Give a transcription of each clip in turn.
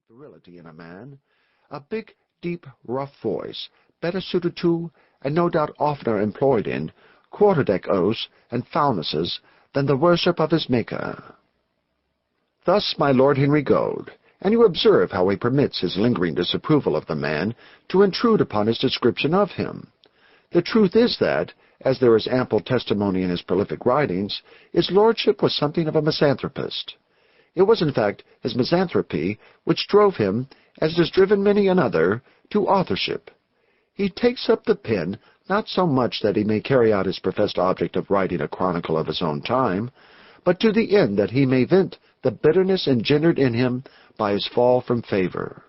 virility in a man, a big, deep, rough voice, better suited to, and no doubt oftener employed in, quarter-deck oaths and foulnesses than the worship of his Maker. Thus my Lord Henry Goad, and you observe how he permits his lingering disapproval of the man to intrude upon his description of him. The truth is that, as there is ample testimony in his prolific writings, his lordship was something of a misanthropist. It was, in fact, his misanthropy which drove him, as it has driven many another, to authorship. He takes up the pen not so much that he may carry out his professed object of writing a chronicle of his own time, but to the end that he may vent the bitterness engendered in him by his fall from favor.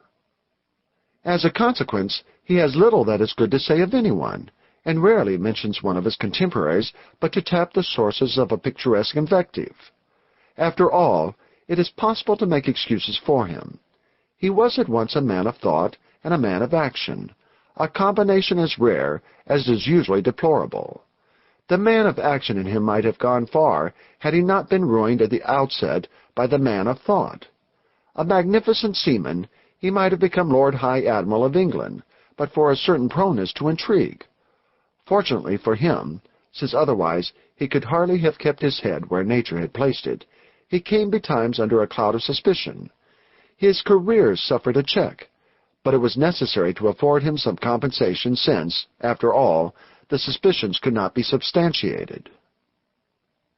As a consequence, he has little that is good to say of anyone, and rarely mentions one of his contemporaries but to tap the sources of a picturesque invective. After all, it is possible to make excuses for him. He was at once a man of thought and a man of action, a combination as rare as is usually deplorable. The man of action in him might have gone far had he not been ruined at the outset by the man of thought. A magnificent seaman, he might have become Lord High Admiral of England, but for a certain proneness to intrigue. Fortunately for him, since otherwise he could hardly have kept his head where nature had placed it, he came betimes under a cloud of suspicion. His career suffered a check, but it was necessary to afford him some compensation since, after all, the suspicions could not be substantiated.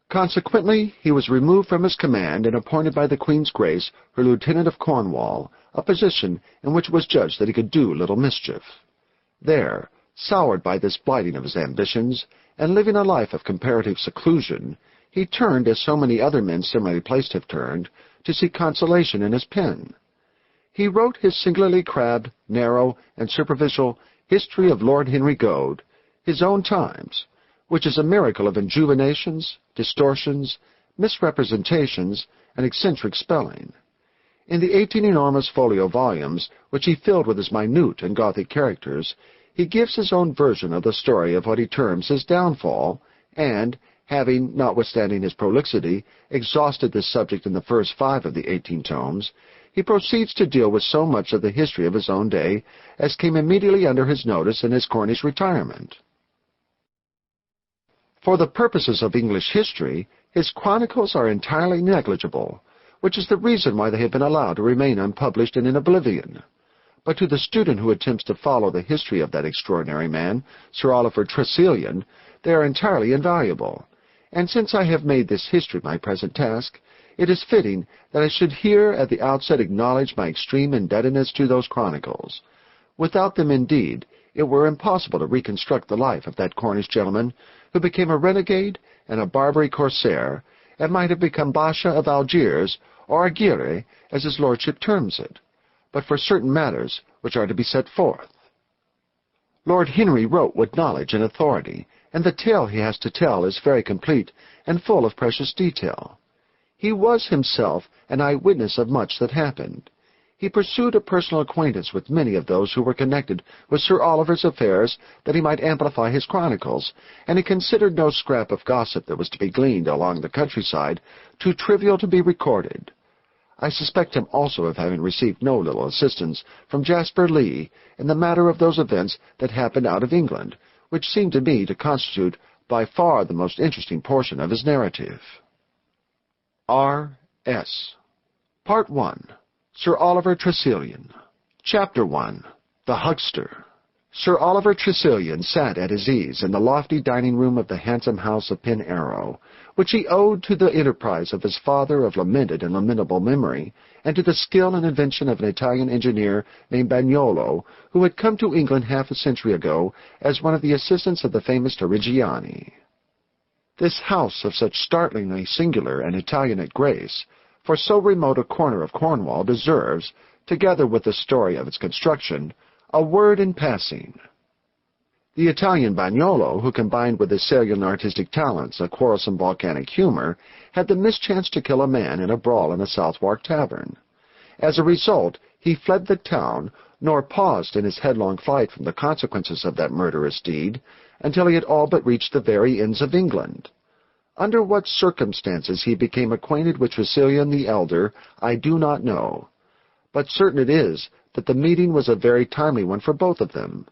Consequently, he was removed from his command and appointed by the Queen's Grace her Lieutenant of Cornwall, a position in which it was judged that he could do little mischief. There, soured by this blighting of his ambitions, and living a life of comparative seclusion, he turned, as so many other men similarly placed have turned, to seek consolation in his pen. He wrote his singularly crabbed, narrow, and superficial History of Lord Henry Goad, his own times, which is a miracle of injuvenations, distortions, misrepresentations, and eccentric spelling. In the 18 enormous folio volumes, which he filled with his minute and Gothic characters, he gives his own version of the story of what he terms his downfall, and, having, notwithstanding his prolixity, exhausted this subject in the first 5 of the 18 tomes, he proceeds to deal with so much of the history of his own day as came immediately under his notice in his Cornish retirement. For the purposes of English history, his chronicles are entirely negligible, which is the reason why they have been allowed to remain unpublished and in oblivion. But to the student who attempts to follow the history of that extraordinary man, Sir Oliver Tressilian, they are entirely invaluable. And since I have made this history my present task, it is fitting that I should here at the outset acknowledge my extreme indebtedness to those chronicles. Without them, indeed, it were impossible to reconstruct the life of that Cornish gentleman who became a renegade and a Barbary corsair, and might have become Basha of Algiers, or Aguirre, as his lordship terms it, but for certain matters which are to be set forth. Lord Henry wrote with knowledge and authority, and the tale he has to tell is very complete and full of precious detail. He was himself an eyewitness of much that happened. He pursued a personal acquaintance with many of those who were connected with Sir Oliver's affairs that he might amplify his chronicles, and he considered no scrap of gossip that was to be gleaned along the countryside too trivial to be recorded. I suspect him also of having received no little assistance from Jasper Lee in the matter of those events that happened out of England, which seemed to me to constitute by far the most interesting portion of his narrative. R.S. Part 1. Sir Oliver Tressilian. Chapter 1. The Huckster. Sir Oliver Tressilian sat at his ease in the lofty dining-room of the handsome house of Pen Arrow, which he owed to the enterprise of his father of lamented and lamentable memory, and to the skill and invention of an Italian engineer named Bagnolo, who had come to England half a century ago as one of the assistants of the famous Torrigiani. This house of such startlingly singular and Italianate grace, for so remote a corner of Cornwall, deserves, together with the story of its construction, a word in passing. The Italian Bagnolo, who combined with his salient artistic talents a quarrelsome volcanic humor, had the mischance to kill a man in a brawl in a Southwark tavern. As a result, he fled the town, nor paused in his headlong flight from the consequences of that murderous deed, until he had all but reached the very ends of England. Under what circumstances he became acquainted with Tressilian the elder, I do not know. but certain it is that the meeting was a very timely one for both of them.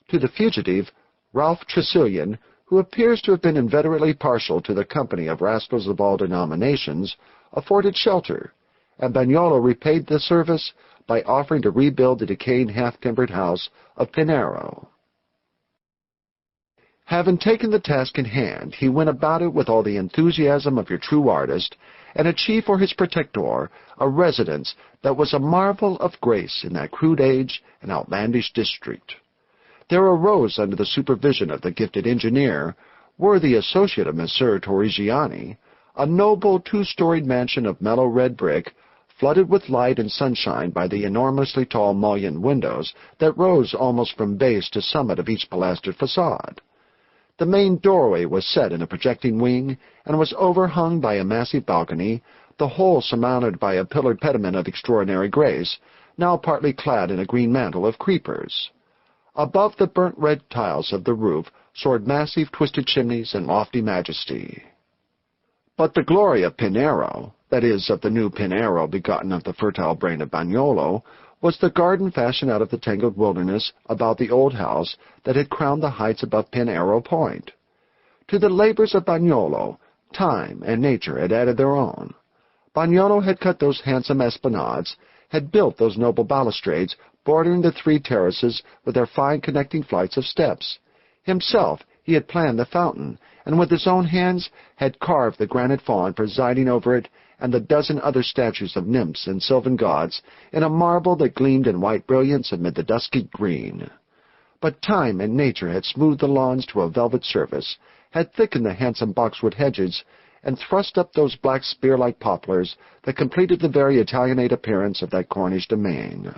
To the fugitive, Ralph Tressilian, who appears to have been inveterately partial to the company of rascals of all denominations, afforded shelter, and Bagnolo repaid the service by offering to rebuild the decaying half-timbered house of Pinero. Having taken the task in hand, he went about it with all the enthusiasm of your true artist, and achieved for his protector a residence that was a marvel of grace in that crude age and outlandish district. There arose under the supervision of the gifted engineer, worthy associate of Messer Torrigiani, a noble two-storied mansion of mellow red brick, flooded with light and sunshine by the enormously tall mullioned windows that rose almost from base to summit of each pilastered facade. The main doorway was set in a projecting wing, and was overhung by a massive balcony, the whole surmounted by a pillared pediment of extraordinary grace, now partly clad in a green mantle of creepers. Above the burnt red tiles of the roof soared massive twisted chimneys in lofty majesty. But the glory of Pinero, that is, of the new Pinero begotten of the fertile brain of Bagnolo, was the garden fashioned out of the tangled wilderness about the old house that had crowned the heights above Pinero Point. To the labors of Bagnolo, time and nature had added their own. Bagnolo had cut those handsome esplanades, had built those noble balustrades bordering the three terraces with their fine connecting flights of steps. Himself he had planned the fountain, and with his own hands had carved the granite faun presiding over it, and the dozen other statues of nymphs and sylvan gods in a marble that gleamed in white brilliance amid the dusky green. But time and nature had smoothed the lawns to a velvet surface, had thickened the handsome boxwood hedges, and thrust up those black spear-like poplars that completed the very Italianate appearance of that Cornish domain.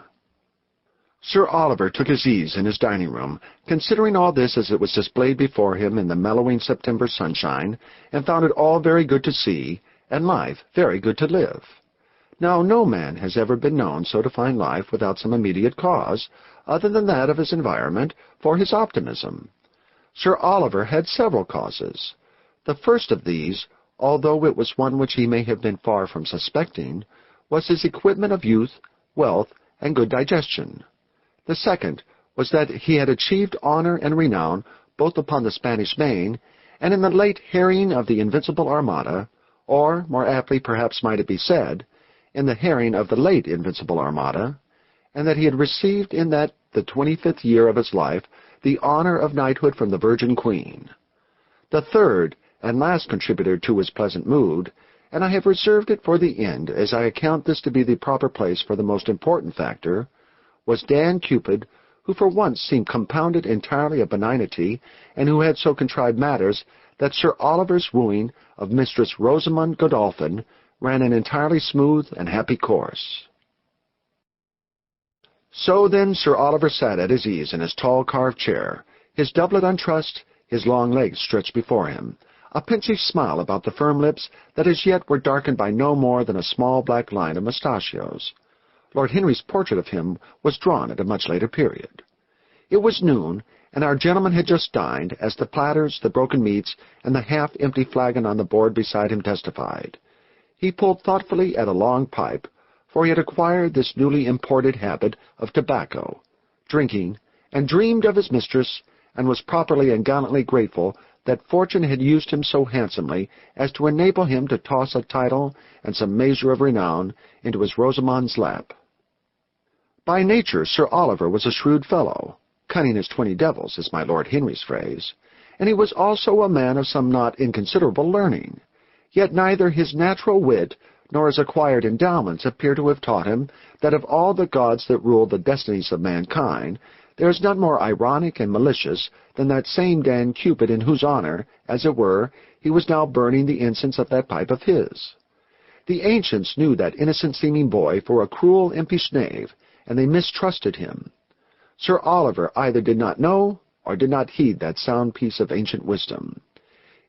Sir Oliver took his ease in his dining-room, considering all this as it was displayed before him in the mellowing September sunshine, and found it all very good to see, and life very good to live. Now, no man has ever been known so to find life without some immediate cause, other than that of his environment, for his optimism. Sir Oliver had several causes. The first of these, although it was one which he may have been far from suspecting, was his equipment of youth, wealth, and good digestion. The second was that he had achieved honor and renown both upon the Spanish Main and in the late harrying of the Invincible Armada, or, more aptly perhaps might it be said, in the harrying of the late Invincible Armada, and that he had received in that the 25th year of his life the honor of knighthood from the Virgin Queen. The third and last contributor to his pleasant mood, and I have reserved it for the end, as I account this to be the proper place for the most important factor, was Dan Cupid, who for once seemed compounded entirely of benignity, and who had so contrived matters that Sir Oliver's wooing of Mistress Rosamund Godolphin ran an entirely smooth and happy course. So then Sir Oliver sat at his ease in his tall carved chair, his doublet untrussed, his long legs stretched before him, a pensive smile about the firm lips that as yet were darkened by no more than a small black line of mustachios. Lord Henry's portrait of him was drawn at a much later period. It was noon, and our gentleman had just dined, as the platters, the broken meats, and the half-empty flagon on the board beside him testified. He pulled thoughtfully at a long pipe, for he had acquired this newly imported habit of tobacco, drinking, and dreamed of his mistress, and was properly and gallantly grateful that fortune had used him so handsomely as to enable him to toss a title and some measure of renown into his Rosamond's lap. By nature Sir Oliver was a shrewd fellow, cunning as 20 devils, is my Lord Henry's phrase, and he was also a man of some not inconsiderable learning. Yet neither his natural wit nor his acquired endowments appear to have taught him that of all the gods that rule the destinies of mankind, there is none more ironic and malicious than that same Dan Cupid in whose honor, as it were, he was now burning the incense of that pipe of his. The ancients knew that innocent-seeming boy for a cruel, impish knave, and they mistrusted him. Sir Oliver either did not know or did not heed that sound piece of ancient wisdom.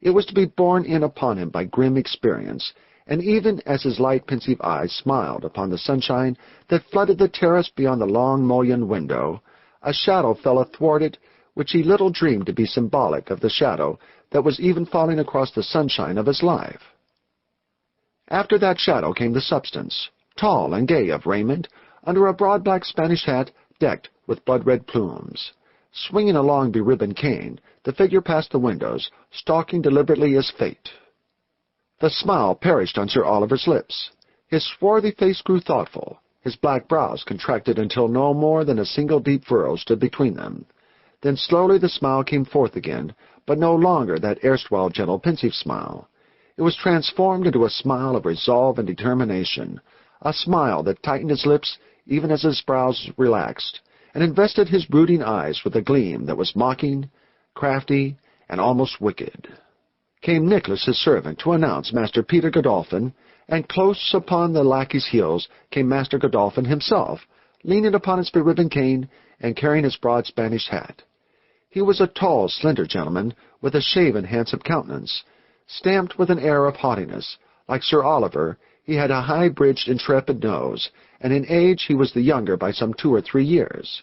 It was to be borne in upon him by grim experience, and even as his light pensive eyes smiled upon the sunshine that flooded the terrace beyond the long mullioned window, a shadow fell athwart it which he little dreamed to be symbolic of the shadow that was even falling across the sunshine of his life. After that shadow came the substance, tall and gay of raiment, under a broad black Spanish hat decked with blood-red plumes. Swinging a long beribboned cane, the figure passed the windows, stalking deliberately as fate. The smile perished on Sir Oliver's lips. His swarthy face grew thoughtful. His black brows contracted until no more than a single deep furrow stood between them. Then slowly the smile came forth again, but no longer that erstwhile gentle, pensive smile. It was transformed into a smile of resolve and determination, a smile that tightened his lips even as his brows relaxed, and invested his brooding eyes with a gleam that was mocking, crafty, and almost wicked. Came Nicholas, his servant, to announce Master Peter Godolphin, and close upon the lackey's heels came Master Godolphin himself, leaning upon his beribboned cane and carrying his broad Spanish hat. He was a tall, slender gentleman, with a shaven, handsome countenance, stamped with an air of haughtiness. Like Sir Oliver, he had a high-bridged, intrepid nose, and in age he was the younger by some 2 or 3 years.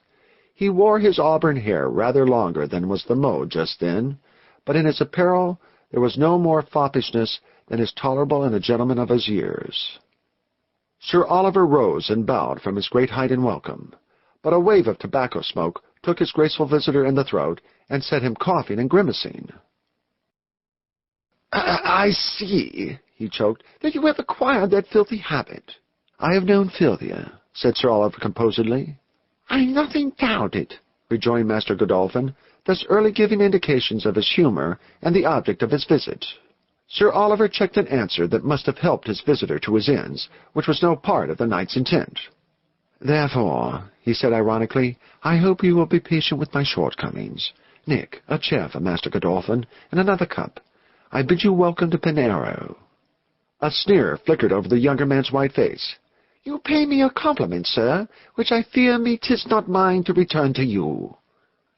He wore his auburn hair rather longer than was the mode just then, but in his apparel there was no more foppishness than is tolerable in a gentleman of his years. Sir Oliver rose and bowed from his great height in welcome, but a wave of tobacco smoke took his graceful visitor in the throat and set him coughing and grimacing. "I see," he choked, "that you have acquired that filthy habit." "I have known filthier," said Sir Oliver composedly. "I nothing doubt it," rejoined Master Godolphin, thus early giving indications of his humour and the object of his visit. Sir Oliver checked an answer that must have helped his visitor to his ends, which was no part of the knight's intent. "Therefore," he said ironically, "I hope you will be patient with my shortcomings. Nick, a chair for Master Godolphin, and another cup. I bid you welcome to Penarrow." A sneer flickered over the younger man's white face. "You pay me a compliment, sir, which I fear me 'tis not mine to return to you."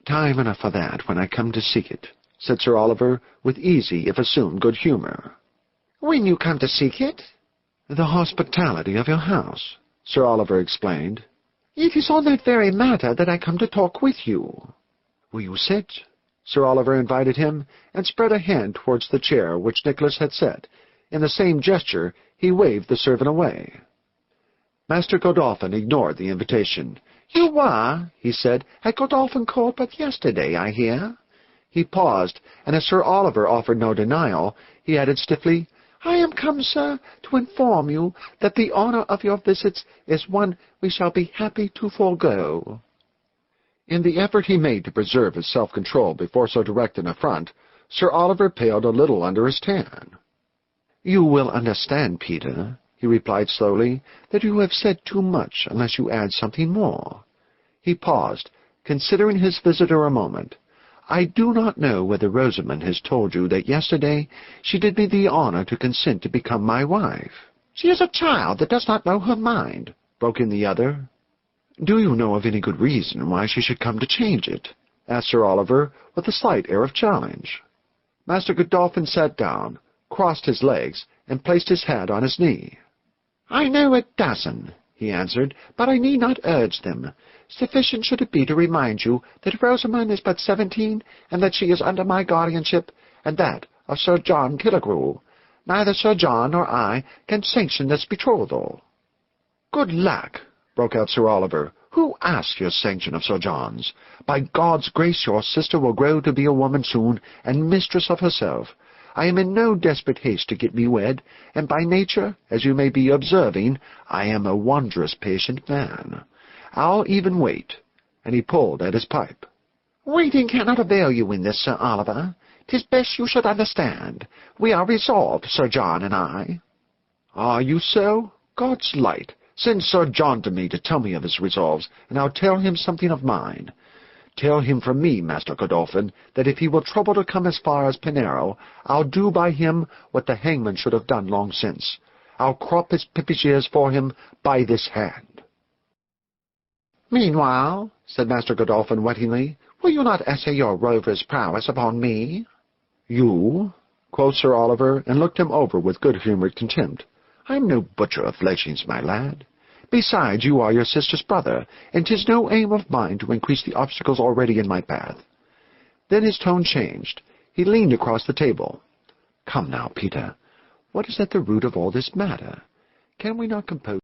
"Time enough for that when I come to seek it," said Sir Oliver, with easy, if assumed, good humour. "When you come to seek it?" "The hospitality of your house," Sir Oliver explained. "It is on that very matter that I come to talk with you." "Will you sit?" Sir Oliver invited him, and spread a hand towards the chair which Nicholas had set. In the same gesture he waved the servant away. Master Godolphin ignored the invitation. "You were," he said, "at Godolphin Court but yesterday, I hear." He paused, and as Sir Oliver offered no denial, he added stiffly, "I am come, sir, to inform you that the honour of your visits is one we shall be happy to forego." In the effort he made to preserve his self-control before so direct an affront, Sir Oliver paled a little under his tan. "You will understand, Peter," he replied slowly, "that you have said too much unless you add something more." He paused, considering his visitor a moment. "I do not know whether Rosamond has told you that yesterday she did me the honour to consent to become my wife." "She is a child that does not know her mind," broke in the other. "Do you know of any good reason why she should come to change it?" asked Sir Oliver, with a slight air of challenge. Master Godolphin sat down, crossed his legs, and placed his hat on his knee. "I know a dozen," he answered, "but I need not urge them. Sufficient should it be to remind you that Rosamond is but 17, and that she is under my guardianship, and that of Sir John Killigrew. Neither Sir John nor I can sanction this betrothal." "Good lack!" broke out Sir Oliver. "Who asked your sanction of Sir John's? By God's grace your sister will grow to be a woman soon, and mistress of herself. I am in no desperate haste to get me wed, and by nature, as you may be observing, I am a wondrous patient man. I'll even wait," and he pulled at his pipe. "Waiting cannot avail you in this, Sir Oliver. 'Tis best you should understand. We are resolved, Sir John and I." "Are you so? God's light! Send Sir John to me to tell me of his resolves, and I'll tell him something of mine. Tell him from me, Master Godolphin, that if he will trouble to come as far as Penarrow, I'll do by him what the hangman should have done long since. I'll crop his pippish ears for him by this hand." "Meanwhile," said Master Godolphin wettingly, "will you not essay your rover's prowess upon me?" "You?" quoth Sir Oliver, and looked him over with good-humoured contempt. "I'm no butcher of fledglings, my lad. Besides, you are your sister's brother, and 'tis no aim of mine to increase the obstacles already in my path." Then his tone changed. He leaned across the table. "Come now, Peter, what is at the root of all this matter? Can we not compose